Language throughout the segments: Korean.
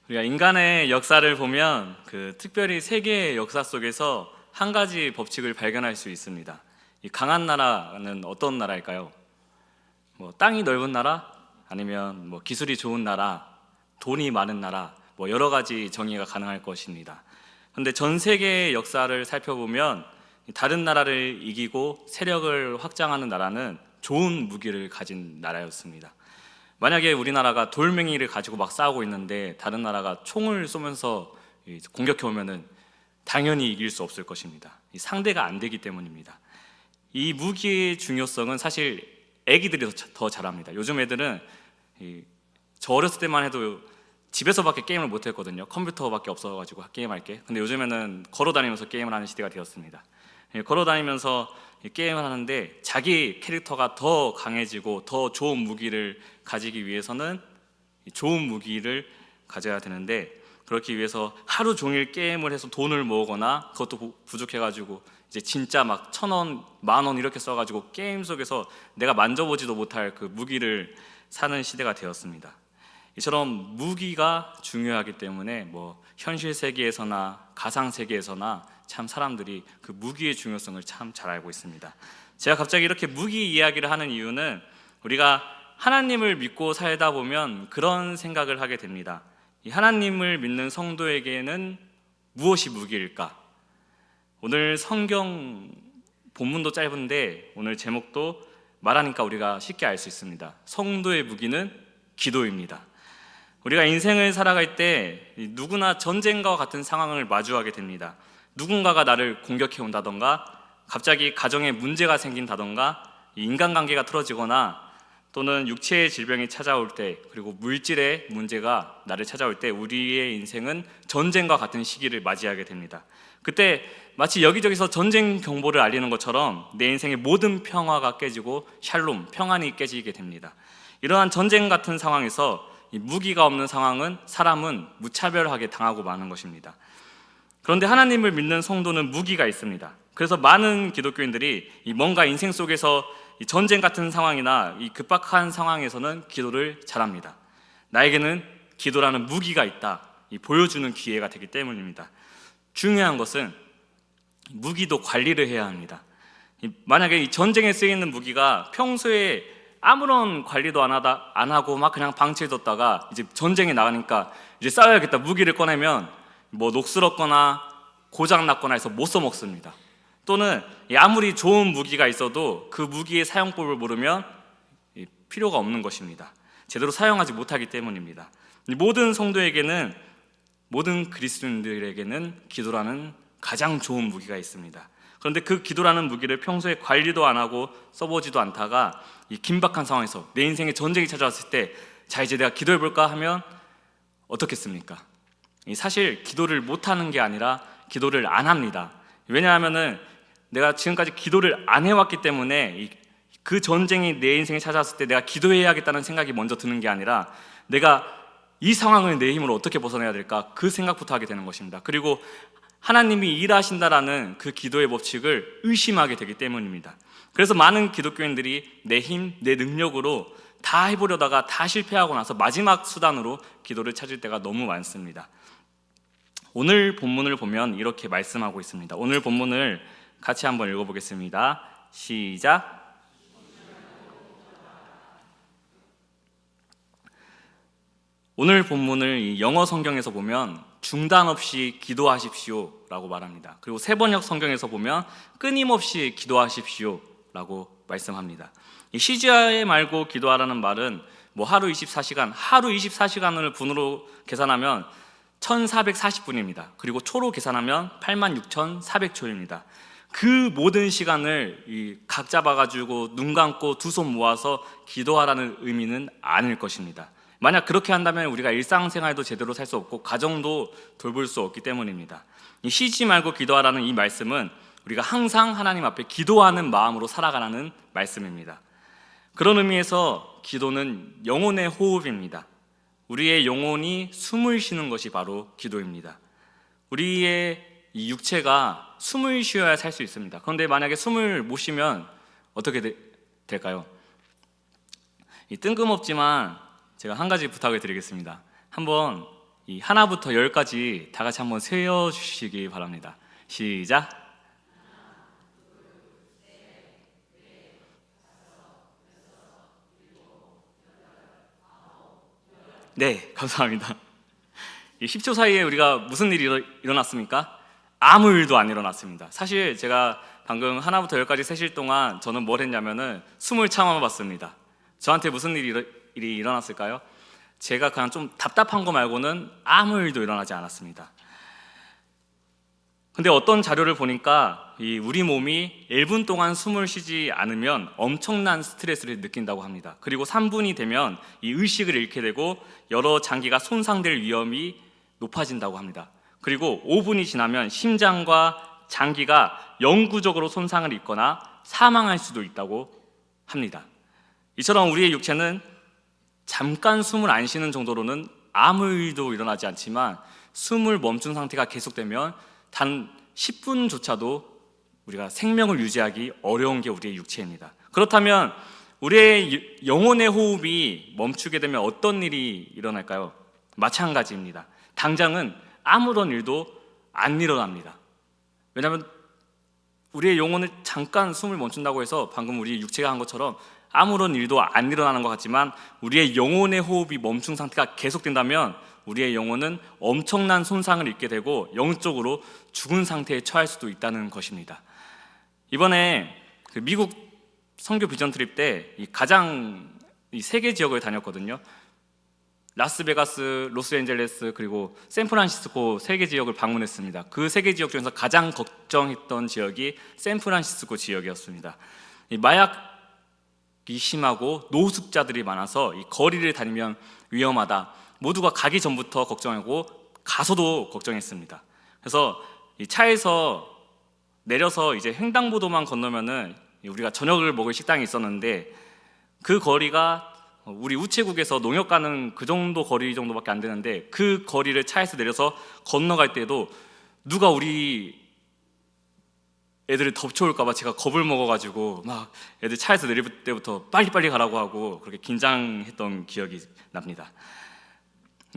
우리가 인간의 역사를 보면 특별히 세계의 역사 속에서 한 가지 법칙을 발견할 수 있습니다. 이 강한 나라는 어떤 나라일까요? 땅이 넓은 나라, 아니면 기술이 좋은 나라, 돈이 많은 나라, 여러 가지 정의가 가능할 것입니다. 그런데 전 세계의 역사를 살펴보면 다른 나라를 이기고 세력을 확장하는 나라는 좋은 무기를 가진 나라였습니다. 만약에 우리나라가 돌멩이를 가지고 막 싸우고 있는데 다른 나라가 총을 쏘면서 공격해 오면은 당연히 이길 수 없을 것입니다. 상대가 안 되기 때문입니다. 이 무기의 중요성은 사실 애기들이 더 잘합니다. 요즘 애들은 저 어렸을 때만 해도 집에서밖에 게임을 못 했거든요. 컴퓨터밖에 없어가지고 게임할게. 근데 요즘에는 걸어다니면서 게임을 하는 시대가 되었습니다. 걸어다니면서 게임을 하는데 자기 캐릭터가 더 강해지고 더 좋은 무기를 가지기 위해서는 좋은 무기를 가져야 되는데, 그렇기 위해서 하루 종일 게임을 해서 돈을 모으거나 그것도 부족해가지고 이제 진짜 막 1,000원, 10,000원 이렇게 써가지고 게임 속에서 내가 만져보지도 못할 그 무기를 사는 시대가 되었습니다. 이처럼 무기가 중요하기 때문에 현실 세계에서나 가상 세계에서나 참 사람들이 그 무기의 중요성을 참 잘 알고 있습니다. 제가 갑자기 이렇게 무기 이야기를 하는 이유는 우리가 하나님을 믿고 살다 보면 그런 생각을 하게 됩니다. 이 하나님을 믿는 성도에게는 무엇이 무기일까? 오늘 성경 본문도 짧은데 오늘 제목도 말하니까 우리가 쉽게 알 수 있습니다. 성도의 무기는 기도입니다. 우리가 인생을 살아갈 때 누구나 전쟁과 같은 상황을 마주하게 됩니다. 누군가가 나를 공격해 온다던가, 갑자기 가정에 문제가 생긴다던가, 인간관계가 틀어지거나, 또는 육체의 질병이 찾아올 때, 그리고 물질의 문제가 나를 찾아올 때 우리의 인생은 전쟁과 같은 시기를 맞이하게 됩니다. 그때 마치 여기저기서 전쟁 경보를 알리는 것처럼 내 인생의 모든 평화가 깨지고 샬롬, 평안이 깨지게 됩니다. 이러한 전쟁 같은 상황에서 이 무기가 없는 상황은 사람은 무차별하게 당하고 마는 것입니다. 그런데 하나님을 믿는 성도는 무기가 있습니다. 그래서 많은 기독교인들이 뭔가 인생 속에서 이 전쟁 같은 상황이나 이 급박한 상황에서는 기도를 잘합니다. 나에게는 기도라는 무기가 있다, 보여주는 기회가 되기 때문입니다. 중요한 것은 무기도 관리를 해야 합니다. 만약에 이 전쟁에 쓰이는 무기가 평소에 아무런 관리도 안 하고 막 그냥 방치해뒀다가 이제 전쟁에 나가니까 이제 싸워야겠다 무기를 꺼내면 녹슬었거나 고장났거나 해서 못 써먹습니다. 또는 아무리 좋은 무기가 있어도 그 무기의 사용법을 모르면 필요가 없는 것입니다. 제대로 사용하지 못하기 때문입니다. 모든 성도에게는, 모든 그리스도인들에게는 기도라는 가장 좋은 무기가 있습니다. 그런데 그 기도라는 무기를 평소에 관리도 안 하고 써보지도 않다가 이 긴박한 상황에서 내 인생에 전쟁이 찾아왔을 때 자 이제 내가 기도해볼까 하면 어떻겠습니까? 사실 기도를 못하는 게 아니라 기도를 안 합니다. 왜냐하면은 내가 지금까지 기도를 안 해왔기 때문에 그 전쟁이 내 인생에 찾아왔을 때 내가 기도해야겠다는 생각이 먼저 드는 게 아니라 내가 이 상황을 내 힘으로 어떻게 벗어내야 될까, 그 생각부터 하게 되는 것입니다. 그리고 하나님이 일하신다라는 그 기도의 법칙을 의심하게 되기 때문입니다. 그래서 많은 기독교인들이 내 힘, 내 능력으로 다 해보려다가 다 실패하고 나서 마지막 수단으로 기도를 찾을 때가 너무 많습니다. 오늘 본문을 보면 이렇게 말씀하고 있습니다. 오늘 본문을 같이 한번 읽어보겠습니다. 시작. 오늘 본문을 영어 성경에서 보면 중단 없이 기도하십시오 라고 말합니다. 그리고 세번역 성경에서 보면 끊임없이 기도하십시오 라고 말씀합니다. 이 쉬지 말고 기도하라는 말은 하루 24시간, 하루 24시간을 분으로 계산하면 1440분입니다. 그리고 초로 계산하면 86,400초입니다. 그 모든 시간을 각 잡아가지고 눈 감고 두 손 모아서 기도하라는 의미는 아닐 것입니다. 만약 그렇게 한다면 우리가 일상생활도 제대로 살 수 없고 가정도 돌볼 수 없기 때문입니다. 이 쉬지 말고 기도하라는 이 말씀은 우리가 항상 하나님 앞에 기도하는 마음으로 살아가라는 말씀입니다. 그런 의미에서 기도는 영혼의 호흡입니다. 우리의 영혼이 숨을 쉬는 것이 바로 기도입니다. 우리의 이 육체가 숨을 쉬어야 살 수 있습니다. 그런데 만약에 숨을 못 쉬면 어떻게 될까요? 뜬금없지만 제가 한 가지 부탁을 드리겠습니다. 한번 이 하나부터 열까지 다 같이 한번 세어주시기 바랍니다. 시작. 네, 감사합니다. 이 10초 사이에 우리가 무슨 일이 일어났습니까? 아무 일도 안 일어났습니다. 사실 제가 방금 하나부터 열까지 세실 동안 저는 뭘 했냐면은 숨을 참아봤습니다. 저한테 무슨 일이 일어났을까요? 제가 그냥 좀 답답한 거 말고는 아무 일도 일어나지 않았습니다. 근데 어떤 자료를 보니까 우리 몸이 1분 동안 숨을 쉬지 않으면 엄청난 스트레스를 느낀다고 합니다. 그리고 3분이 되면 이 의식을 잃게 되고 여러 장기가 손상될 위험이 높아진다고 합니다. 그리고 5분이 지나면 심장과 장기가 영구적으로 손상을 입거나 사망할 수도 있다고 합니다. 이처럼 우리의 육체는 잠깐 숨을 안 쉬는 정도로는 아무 일도 일어나지 않지만 숨을 멈춘 상태가 계속되면 단 10분조차도 우리가 생명을 유지하기 어려운 게 우리의 육체입니다. 그렇다면 우리의 영혼의 호흡이 멈추게 되면 어떤 일이 일어날까요? 마찬가지입니다. 당장은 아무런 일도 안 일어납니다. 왜냐하면 우리의 영혼을 잠깐 숨을 멈춘다고 해서 방금 우리 육체가 한 것처럼 아무런 일도 안 일어나는 것 같지만 우리의 영혼의 호흡이 멈춘 상태가 계속된다면 우리의 영혼은 엄청난 손상을 입게 되고 영적으로 죽은 상태에 처할 수도 있다는 것입니다. 이번에 미국 선교 비전 트립 때 가장 세 개 지역을 다녔거든요. 라스베가스, 로스앤젤레스 그리고 샌프란시스코 3개 지역을 방문했습니다. 그 3개 지역 중에서 가장 걱정했던 지역이 샌프란시스코 지역이었습니다. 이 마약이 심하고 노숙자들이 많아서 이 거리를 다니면 위험하다. 모두가 가기 전부터 걱정하고 가서도 걱정했습니다. 그래서 이 차에서 내려서 이제 횡단보도만 건너면은 우리가 저녁을 먹을 식당이 있었는데 그 거리가 우리 우체국에서 농협 가는 그 정도 거리 정도밖에 안 되는데 그 거리를 차에서 내려서 건너갈 때도 누가 우리 애들을 덮쳐올까봐 제가 겁을 먹어가지고 막 애들 차에서 내릴 때부터 빨리빨리 가라고 하고 그렇게 긴장했던 기억이 납니다.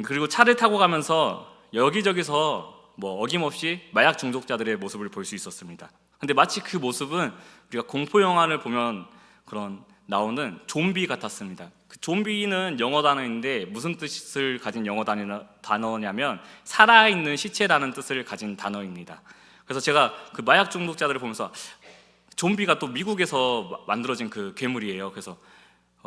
그리고 차를 타고 가면서 여기저기서 어김없이 마약 중독자들의 모습을 볼 수 있었습니다. 근데 마치 그 모습은 우리가 공포 영화를 보면 그런 나오는 좀비 같았습니다. 그 좀비는 영어 단어인데 무슨 뜻을 가진 영어 단어냐면 살아있는 시체라는 뜻을 가진 단어입니다. 그래서 제가 그 마약 중독자들을 보면서 좀비가 또 미국에서 만들어진 그 괴물이에요. 그래서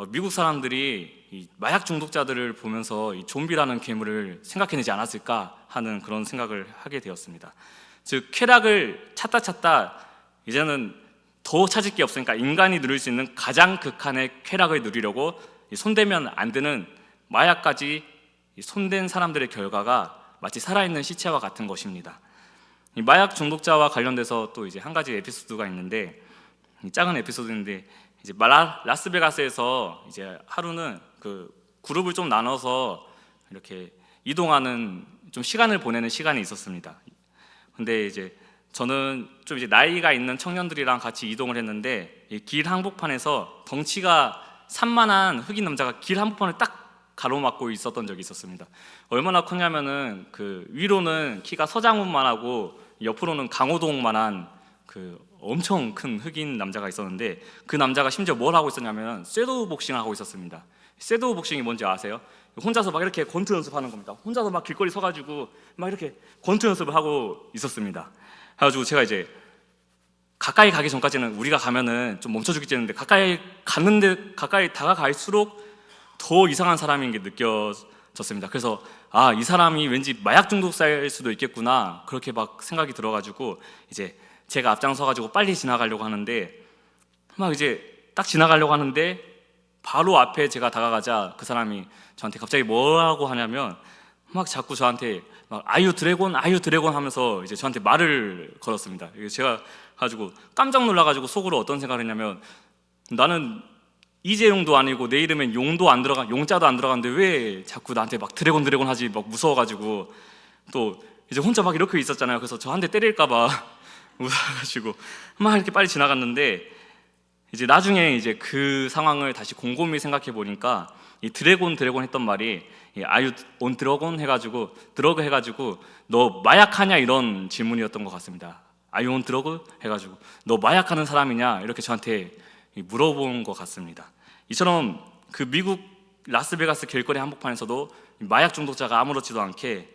미국 사람들이 이 마약 중독자들을 보면서 이 좀비라는 괴물을 생각해내지 않았을까 하는 그런 생각을 하게 되었습니다. 즉 쾌락을 찾다 이제는 더 찾을 게 없으니까 인간이 누릴 수 있는 가장 극한의 쾌락을 누리려고 손대면 안 되는 마약까지 손댄 사람들의 결과가 마치 살아있는 시체와 같은 것입니다. 이 마약 중독자와 관련돼서 또 이제 한 가지 에피소드가 있는데 작은 에피소드인데 이제 라스베가스에서 이제 하루는 그 그룹을 좀 나눠서 이렇게 이동하는 좀 시간을 보내는 시간이 있었습니다. 근데 이제 저는 좀 이제 나이가 있는 청년들이랑 같이 이동을 했는데 이 길 한복판에서 덩치가 산만한 흑인 남자가 길 한복판을 딱 가로막고 있었던 적이 있었습니다. 얼마나 컸냐면은 그 위로는 키가 서장훈만 하고 옆으로는 강호동만한 그 엄청 큰 흑인 남자가 있었는데 그 남자가 심지어 뭘 하고 있었냐면 섀도우 복싱을 하고 있었습니다. 섀도우 복싱이 뭔지 아세요? 혼자서 막 이렇게 권투 연습하는 겁니다. 혼자서 막 길거리 서가지고 막 이렇게 권투 연습을 하고 있었습니다. 그래가지고 제가 이제 가까이 가기 전까지는 우리가 가면은 좀 멈춰주겠지 했는데 가까이 다가갈수록 더 이상한 사람인 게 느껴졌습니다. 그래서 이 사람이 왠지 마약 중독자일 수도 있겠구나 그렇게 막 생각이 들어가지고 이제 제가 앞장서가지고 빨리 지나가려고 하는데 막 이제 딱 지나가려고 하는데 바로 앞에 제가 다가가자 그 사람이 저한테 갑자기 뭐라고 하냐면 막 자꾸 저한테 막 아유 드래곤 하면서 이제 저한테 말을 걸었습니다. 제가 가지고 깜짝 놀라가지고 속으로 어떤 생각을 했냐면 나는 이재용도 아니고 내 이름엔 용자도 안 들어가는데 왜 자꾸 나한테 막 드래곤 하지 막 무서워가지고 또 이제 혼자 막 이렇게 있었잖아요. 그래서 저 한 대 때릴까봐 무서워가지고 막 이렇게 빨리 지나갔는데 이제 나중에 이제 그 상황을 다시 곰곰이 생각해 보니까 이 드래곤 했던 말이 아유 온 드래곤 해가지고 드러그 해가지고 너 마약하냐 이런 질문이었던 것 같습니다. 아유 온 드러그 해가지고 너 마약하는 사람이냐 이렇게 저한테 물어본 것 같습니다. 이처럼 그 미국 라스베가스 길거리 한복판에서도 마약 중독자가 아무렇지도 않게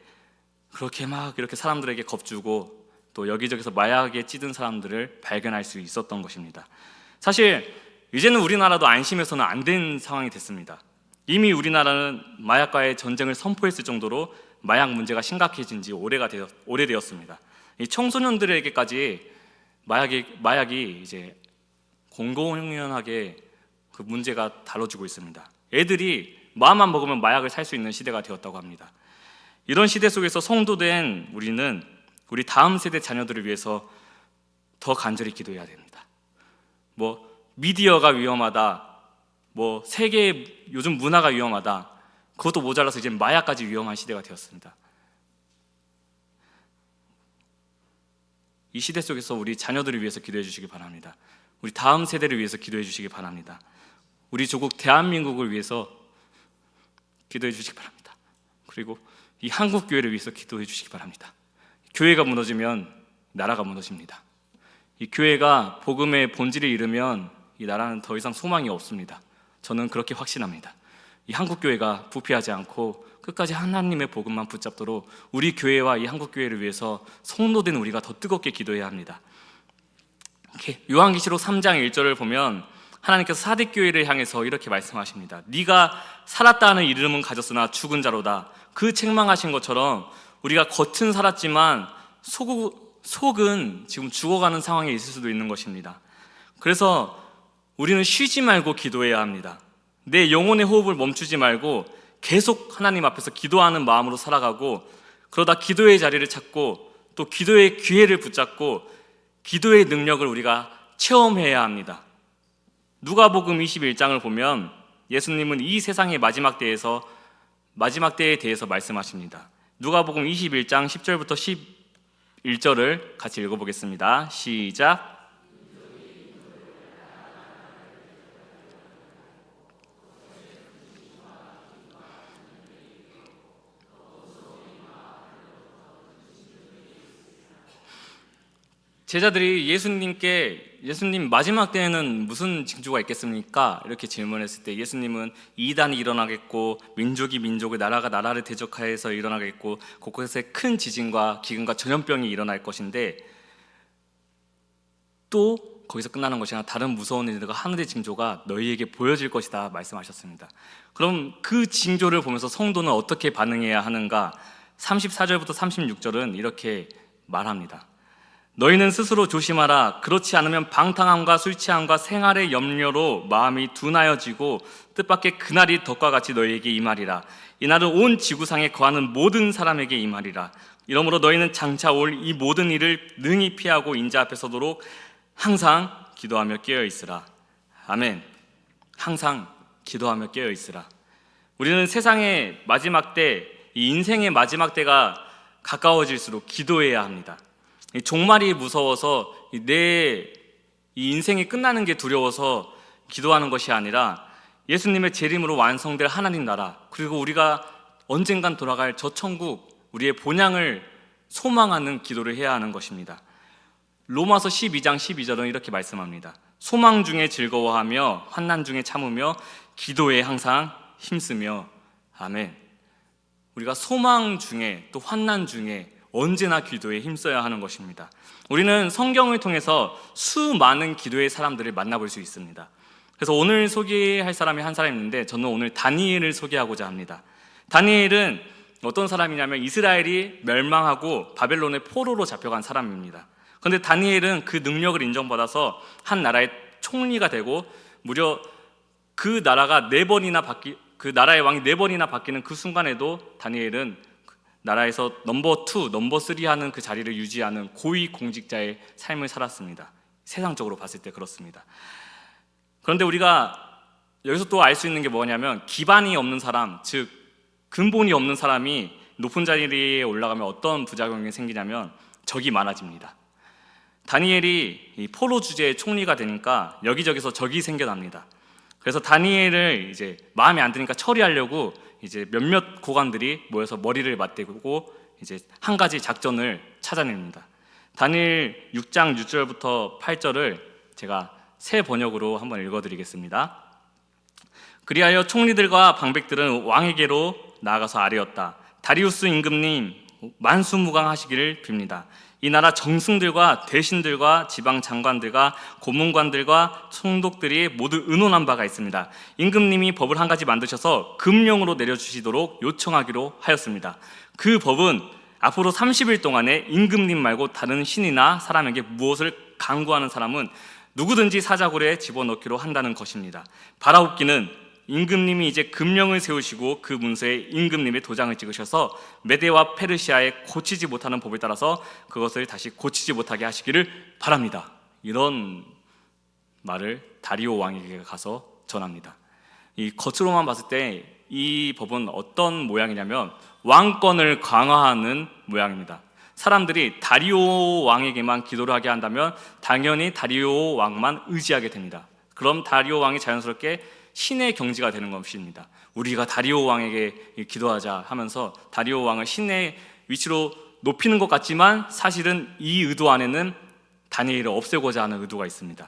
그렇게 막 이렇게 사람들에게 겁주고 또 여기저기서 마약에 찌든 사람들을 발견할 수 있었던 것입니다. 사실 이제는 우리나라도 안심해서는 안 된 상황이 됐습니다. 이미 우리나라는 마약과의 전쟁을 선포했을 정도로 마약 문제가 심각해진 지 오래되었습니다. 이 청소년들에게까지 마약이 이제 공공연하게 그 문제가 다뤄지고 있습니다. 애들이 마음만 먹으면 마약을 살 수 있는 시대가 되었다고 합니다. 이런 시대 속에서 성도된 우리는 우리 다음 세대 자녀들을 위해서 더 간절히 기도해야 됩니다. 미디어가 위험하다, 세계 요즘 문화가 위험하다, 그것도 모자라서 이제 마약까지 위험한 시대가 되었습니다. 이 시대 속에서 우리 자녀들을 위해서 기도해 주시기 바랍니다. 우리 다음 세대를 위해서 기도해 주시기 바랍니다. 우리 조국 대한민국을 위해서 기도해 주시기 바랍니다. 그리고 이 한국 교회를 위해서 기도해 주시기 바랍니다. 교회가 무너지면 나라가 무너집니다. 이 교회가 복음의 본질을 잃으면 이 나라는 더 이상 소망이 없습니다. 저는 그렇게 확신합니다. 이 한국 교회가 부패하지 않고 끝까지 하나님의 복음만 붙잡도록 우리 교회와 이 한국 교회를 위해서 성도된 우리가 더 뜨겁게 기도해야 합니다. 요한계시록 3장 1절을 보면 하나님께서 사딕 교회를 향해서 이렇게 말씀하십니다. 네가 살았다는 이름은 가졌으나 죽은 자로다. 그 책망하신 것처럼 우리가 겉은 살았지만 속은 지금 죽어가는 상황에 있을 수도 있는 것입니다. 그래서 우리는 쉬지 말고 기도해야 합니다. 내 영혼의 호흡을 멈추지 말고 계속 하나님 앞에서 기도하는 마음으로 살아가고, 그러다 기도의 자리를 찾고 또 기도의 기회를 붙잡고 기도의 능력을 우리가 체험해야 합니다. 누가복음 21장을 보면 예수님은 이 세상의 마지막 때에 대해서 말씀하십니다. 누가복음 21장 10절부터 11절을 같이 읽어보겠습니다. 시작. 제자들이 예수님 마지막 때에는 무슨 징조가 있겠습니까? 이렇게 질문했을 때 예수님은 이단이 일어나겠고 민족이 민족을 나라가 나라를 대적하여서 일어나겠고 곳곳에 큰 지진과 기근과 전염병이 일어날 것인데 또 거기서 끝나는 것이 아니라 다른 무서운 일들과 하늘의 징조가 너희에게 보여질 것이다 말씀하셨습니다. 그럼 그 징조를 보면서 성도는 어떻게 반응해야 하는가? 34절부터 36절은 이렇게 말합니다. 너희는 스스로 조심하라. 그렇지 않으면 방탕함과 술 취함과 생활의 염려로 마음이 둔하여지고 뜻밖의 그날이 덕과 같이 너희에게 임하리라. 이날은 온 지구상에 거하는 모든 사람에게 임하리라. 이러므로 너희는 장차 올 이 모든 일을 능히 피하고 인자 앞에 서도록 항상 기도하며 깨어 있으라. 아멘. 항상 기도하며 깨어 있으라. 우리는 세상의 마지막 때, 이 인생의 마지막 때가 가까워질수록 기도해야 합니다. 종말이 무서워서 내 이 인생이 끝나는 게 두려워서 기도하는 것이 아니라 예수님의 재림으로 완성될 하나님 나라, 그리고 우리가 언젠간 돌아갈 저 천국, 우리의 본향을 소망하는 기도를 해야 하는 것입니다. 로마서 12장 12절은 이렇게 말씀합니다. 소망 중에 즐거워하며 환난 중에 참으며 기도에 항상 힘쓰며. 아멘. 우리가 소망 중에 또 환난 중에 언제나 기도에 힘써야 하는 것입니다. 우리는 성경을 통해서 수많은 기도의 사람들을 만나볼 수 있습니다. 그래서 오늘 소개할 사람이 한 사람 있는데 저는 오늘 다니엘을 소개하고자 합니다. 다니엘은 어떤 사람이냐면 이스라엘이 멸망하고 바벨론의 포로로 잡혀간 사람입니다. 그런데 다니엘은 그 능력을 인정받아서 한 나라의 총리가 되고 무려 그 나라가 그 나라의 왕이 4번이나 바뀌는 그 순간에도 다니엘은 나라에서 넘버 2, 넘버 3 하는 그 자리를 유지하는 고위 공직자의 삶을 살았습니다. 세상적으로 봤을 때 그렇습니다. 그런데 우리가 여기서 또 알 수 있는 게 뭐냐면 기반이 없는 사람, 즉 근본이 없는 사람이 높은 자리에 올라가면 어떤 부작용이 생기냐면 적이 많아집니다. 다니엘이 이 포로 주제의 총리가 되니까 여기저기서 적이 생겨납니다. 그래서 다니엘을 이제 마음에 안 드니까 처리하려고 이제 몇몇 고관들이 모여서 머리를 맞대고 이제 한 가지 작전을 찾아냅니다. 다니엘 6장 6절부터 8절을 제가 새 번역으로 한번 읽어드리겠습니다. 그리하여 총리들과 방백들은 왕에게로 나아가서 아뢰었다. 다리우스 임금님, 만수무강하시기를 빕니다. 이 나라 정승들과 대신들과 지방 장관들과 고문관들과 총독들이 모두 의논한 바가 있습니다. 임금님이 법을 한 가지 만드셔서 금령으로 내려주시도록 요청하기로 하였습니다. 그 법은 앞으로 30일 동안에 임금님 말고 다른 신이나 사람에게 무엇을 강구하는 사람은 누구든지 사자굴에 집어넣기로 한다는 것입니다. 바라옵기는 임금님이 이제 금령을 세우시고 그 문서에 임금님의 도장을 찍으셔서 메대와 페르시아에 고치지 못하는 법을 따라서 그것을 다시 고치지 못하게 하시기를 바랍니다. 이런 말을 다리오 왕에게 가서 전합니다. 이 겉으로만 봤을 때 이 법은 어떤 모양이냐면 왕권을 강화하는 모양입니다. 사람들이 다리오 왕에게만 기도를 하게 한다면 당연히 다리오 왕만 의지하게 됩니다. 그럼 다리오 왕이 자연스럽게 신의 경지가 되는 것입니다. 우리가 다리오 왕에게 기도하자 하면서 다리오 왕을 신의 위치로 높이는 것 같지만 사실은 이 의도 안에는 다니엘을 없애고자 하는 의도가 있습니다.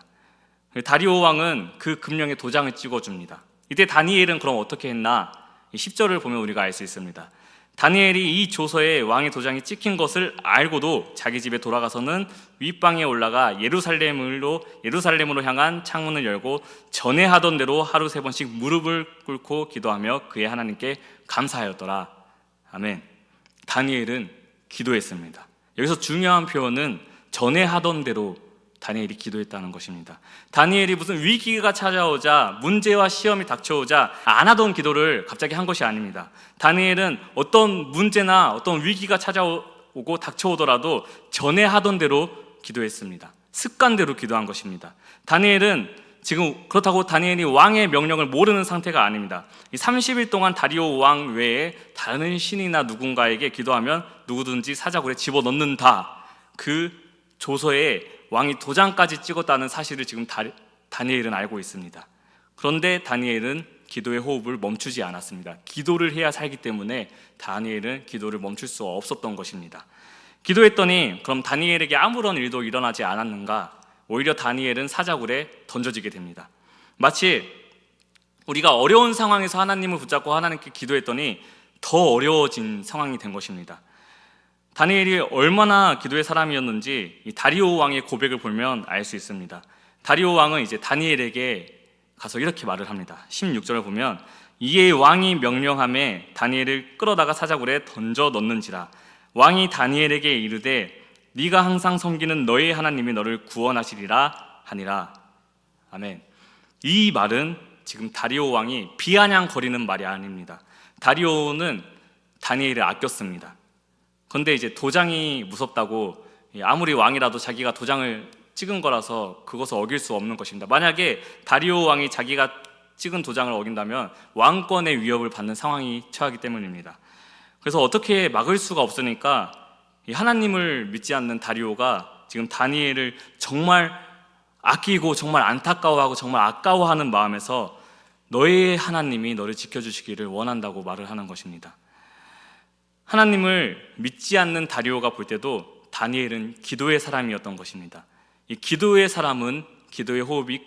다리오 왕은 그 금령에 도장을 찍어줍니다. 이때 다니엘은 그럼 어떻게 했나? 10절을 보면 우리가 알 수 있습니다. 다니엘이 이 조서에 왕의 도장이 찍힌 것을 알고도 자기 집에 돌아가서는 윗방에 올라가 예루살렘으로 향한 창문을 열고 전에 하던 대로 하루 3번씩 무릎을 꿇고 기도하며 그의 하나님께 감사하였더라. 아멘. 다니엘은 기도했습니다. 여기서 중요한 표현은 전에 하던 대로 다니엘이 기도했다는 것입니다. 다니엘이 무슨 위기가 찾아오자, 문제와 시험이 닥쳐오자 안 하던 기도를 갑자기 한 것이 아닙니다. 다니엘은 어떤 문제나 어떤 위기가 찾아오고 닥쳐오더라도 전에 하던 대로 기도했습니다. 습관대로 기도한 것입니다. 다니엘은 지금 그렇다고 다니엘이 왕의 명령을 모르는 상태가 아닙니다. 이 30일 동안 다리오 왕 외에 다른 신이나 누군가에게 기도하면 누구든지 사자굴에 집어넣는다. 그 조서에 왕이 도장까지 찍었다는 사실을 지금 다니엘은 알고 있습니다. 그런데 다니엘은 기도의 호흡을 멈추지 않았습니다. 기도를 해야 살기 때문에 다니엘은 기도를 멈출 수 없었던 것입니다. 기도했더니 그럼 다니엘에게 아무런 일도 일어나지 않았는가? 오히려 다니엘은 사자굴에 던져지게 됩니다. 마치 우리가 어려운 상황에서 하나님을 붙잡고 하나님께 기도했더니 더 어려워진 상황이 된 것입니다. 다니엘이 얼마나 기도의 사람이었는지 이 다리오 왕의 고백을 보면 알 수 있습니다. 다리오 왕은 이제 다니엘에게 가서 이렇게 말을 합니다. 16절을 보면 이에 왕이 명령함에 다니엘을 끌어다가 사자굴에 던져 넣는지라. 왕이 다니엘에게 이르되 네가 항상 섬기는 너의 하나님이 너를 구원하시리라 하니라. 아멘. 이 말은 지금 다리오 왕이 비아냥거리는 말이 아닙니다. 다리오는 다니엘을 아꼈습니다. 그런데 이제 도장이 무섭다고 아무리 왕이라도 자기가 도장을 찍은 거라서 그것을 어길 수 없는 것입니다. 만약에 다리오 왕이 자기가 찍은 도장을 어긴다면 왕권의 위협을 받는 상황이 처하기 때문입니다. 그래서 어떻게 막을 수가 없으니까 하나님을 믿지 않는 다리오가 지금 다니엘을 정말 아끼고 정말 안타까워하고 정말 아까워하는 마음에서 너의 하나님이 너를 지켜주시기를 원한다고 말을 하는 것입니다. 하나님을 믿지 않는 다리오가 볼 때도 다니엘은 기도의 사람이었던 것입니다. 이 기도의 사람은 기도의 호흡이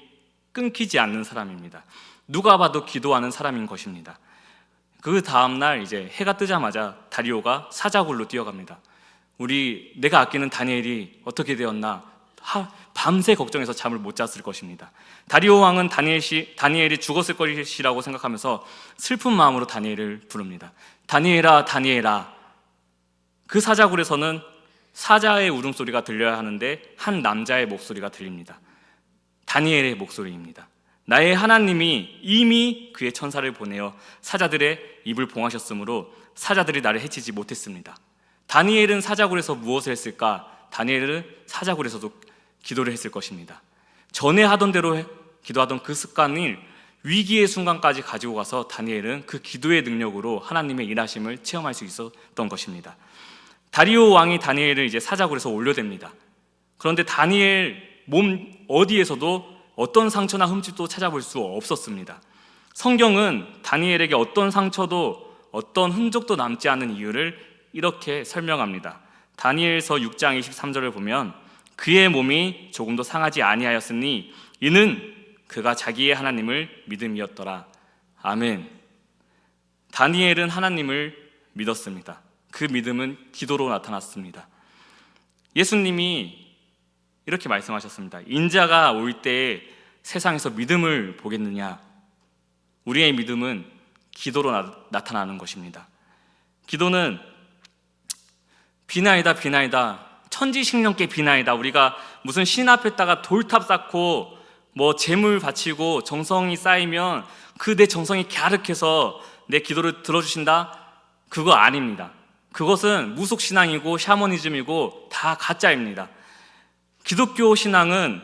끊기지 않는 사람입니다. 누가 봐도 기도하는 사람인 것입니다. 그 다음날 이제 해가 뜨자마자 다리오가 사자굴로 뛰어갑니다. 내가 아끼는 다니엘이 어떻게 되었나 밤새 걱정해서 잠을 못 잤을 것입니다. 다리오 왕은 다니엘이 죽었을 것이라고 생각하면서 슬픈 마음으로 다니엘을 부릅니다. 다니엘아, 다니엘아. 그 사자굴에서는 사자의 울음소리가 들려야 하는데 한 남자의 목소리가 들립니다. 다니엘의 목소리입니다. 나의 하나님이 이미 그의 천사를 보내어 사자들의 입을 봉하셨으므로 사자들이 나를 해치지 못했습니다. 다니엘은 사자굴에서 무엇을 했을까? 다니엘은 사자굴에서도 기도를 했을 것입니다. 전에 하던 대로 기도하던 그 습관을 위기의 순간까지 가지고 가서 다니엘은 그 기도의 능력으로 하나님의 일하심을 체험할 수 있었던 것입니다. 다리오 왕이 다니엘을 이제 사자굴에서 올려댑니다. 그런데 다니엘 몸 어디에서도 어떤 상처나 흠집도 찾아볼 수 없었습니다. 성경은 다니엘에게 어떤 상처도 어떤 흔적도 남지 않은 이유를 이렇게 설명합니다. 다니엘서 6장 23절을 보면 그의 몸이 조금도 상하지 아니하였으니 이는 그가 자기의 하나님을 믿음이었더라. 아멘. 다니엘은 하나님을 믿었습니다. 그 믿음은 기도로 나타났습니다. 예수님이 이렇게 말씀하셨습니다. 인자가 올 때에 세상에서 믿음을 보겠느냐? 우리의 믿음은 기도로 나타나는 것입니다. 기도는 비나이다 비나이다, 천지식령께 비나이다. 우리가 무슨 신 앞에다가 돌탑 쌓고 뭐 재물 바치고 정성이 쌓이면 그 내 정성이 갸륵해서 내 기도를 들어주신다? 그거 아닙니다. 그것은 무속신앙이고 샤머니즘이고 다 가짜입니다. 기독교 신앙은,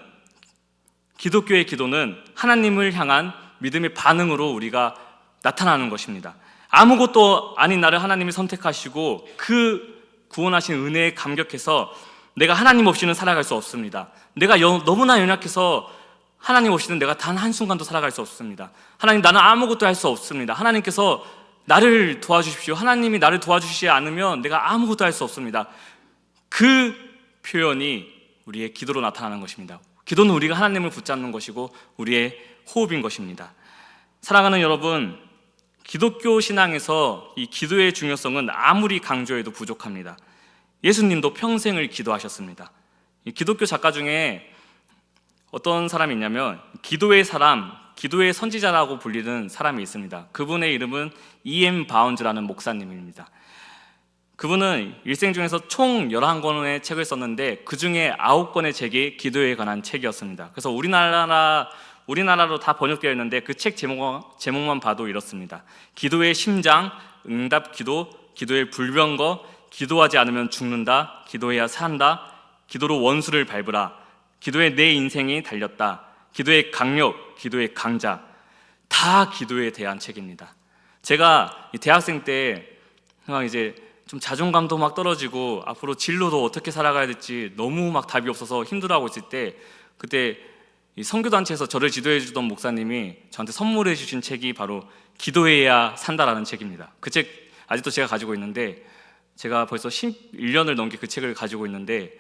기독교의 기도는 하나님을 향한 믿음의 반응으로 우리가 나타나는 것입니다. 아무것도 아닌 나를 하나님이 선택하시고 그 구원하신 은혜에 감격해서 내가 하나님 없이는 살아갈 수 없습니다. 내가 너무나 연약해서 하나님 없이는 내가 단 한순간도 살아갈 수 없습니다. 하나님, 나는 아무것도 할 수 없습니다. 하나님께서 나를 도와주십시오. 하나님이 나를 도와주시지 않으면 내가 아무것도 할 수 없습니다. 그 표현이 우리의 기도로 나타나는 것입니다. 기도는 우리가 하나님을 붙잡는 것이고 우리의 호흡인 것입니다. 사랑하는 여러분, 기독교 신앙에서 이 기도의 중요성은 아무리 강조해도 부족합니다. 예수님도 평생을 기도하셨습니다. 이 기독교 작가 중에 어떤 사람이 있냐면 기도의 사람, 기도의 선지자라고 불리는 사람이 있습니다. 그분의 이름은 E.M. 바운즈라는 목사님입니다. 그분은 일생 중에서 총 11권의 책을 썼는데 그 중에 9권의 책이 기도에 관한 책이었습니다. 그래서 우리나라로 다 번역되어 있는데 그 책 제목만 봐도 이렇습니다. 기도의 심장, 응답 기도, 기도의 불병거, 기도하지 않으면 죽는다, 기도해야 산다, 기도로 원수를 밟으라, 기도에 내 인생이 달렸다, 기도의 강력, 기도의 강자, 다 기도에 대한 책입니다. 제가 대학생 때 막 이제 좀 자존감도 막 떨어지고 앞으로 진로도 어떻게 살아가야 될지 너무 막 답이 없어서 힘들어하고 있을 때, 그때 이 선교단체에서 저를 지도해 주던 목사님이 저한테 선물해 주신 책이 바로 기도해야 산다라는 책입니다. 그 책 아직도 제가 가지고 있는데, 제가 벌써 11년을 넘게 그 책을 가지고 있는데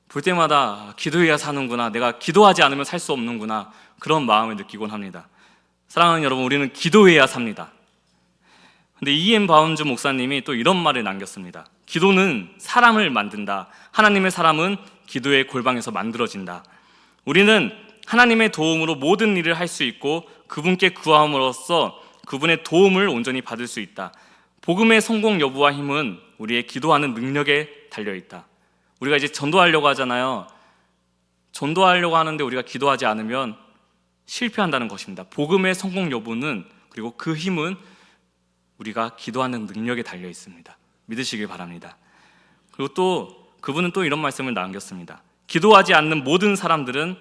볼 때마다 기도해야 사는구나, 내가 기도하지 않으면 살 수 없는구나, 그런 마음을 느끼곤 합니다. 사랑하는 여러분, 우리는 기도해야 삽니다. 근데 E.M. 바운즈 목사님이 또 이런 말을 남겼습니다. 기도는 사람을 만든다. 하나님의 사람은 기도의 골방에서 만들어진다. 우리는 하나님의 도움으로 모든 일을 할 수 있고 그분께 구함으로써 그분의 도움을 온전히 받을 수 있다. 복음의 성공 여부와 힘은 우리의 기도하는 능력에 달려있다. 우리가 이제 전도하려고 하잖아요. 전도하려고 하는데 우리가 기도하지 않으면 실패한다는 것입니다. 복음의 성공 여부는, 그리고 그 힘은 우리가 기도하는 능력에 달려 있습니다. 믿으시길 바랍니다. 그리고 또 그분은 또 이런 말씀을 남겼습니다. 기도하지 않는 모든 사람들은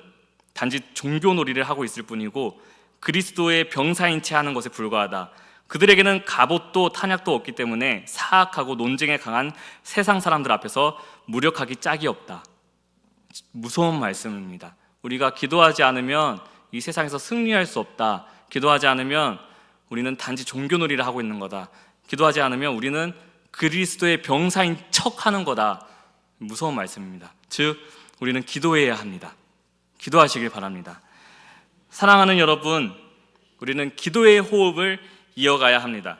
단지 종교놀이를 하고 있을 뿐이고 그리스도의 병사인 채 하는 것에 불과하다. 그들에게는 갑옷도 탄약도 없기 때문에 사악하고 논쟁에 강한 세상 사람들 앞에서 무력하기 짝이 없다. 무서운 말씀입니다. 우리가 기도하지 않으면 이 세상에서 승리할 수 없다. 기도하지 않으면 우리는 단지 종교놀이를 하고 있는 거다. 기도하지 않으면 우리는 그리스도의 병사인 척 하는 거다. 무서운 말씀입니다. 즉, 우리는 기도해야 합니다. 기도하시길 바랍니다. 사랑하는 여러분, 우리는 기도의 호흡을 이어가야 합니다.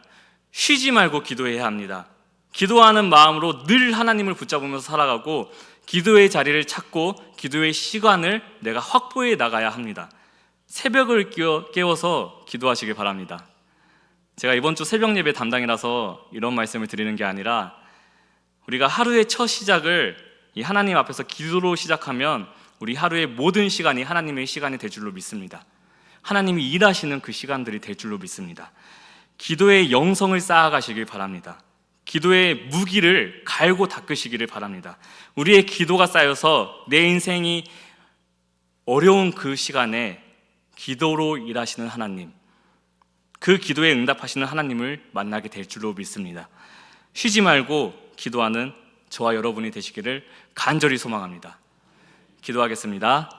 쉬지 말고 기도해야 합니다. 기도하는 마음으로 늘 하나님을 붙잡으면서 살아가고 기도의 자리를 찾고 기도의 시간을 내가 확보해 나가야 합니다. 새벽을 깨워서 기도하시길 바랍니다. 제가 이번 주 새벽 예배 담당이라서 이런 말씀을 드리는 게 아니라, 우리가 하루의 첫 시작을 이 하나님 앞에서 기도로 시작하면 우리 하루의 모든 시간이 하나님의 시간이 될 줄로 믿습니다. 하나님이 일하시는 그 시간들이 될 줄로 믿습니다. 기도의 영성을 쌓아가시길 바랍니다. 기도의 무기를 갈고 닦으시기를 바랍니다. 우리의 기도가 쌓여서 내 인생이 어려운 그 시간에 기도로 일하시는 하나님, 그 기도에 응답하시는 하나님을 만나게 될 줄로 믿습니다. 쉬지 말고 기도하는 저와 여러분이 되시기를 간절히 소망합니다. 기도하겠습니다.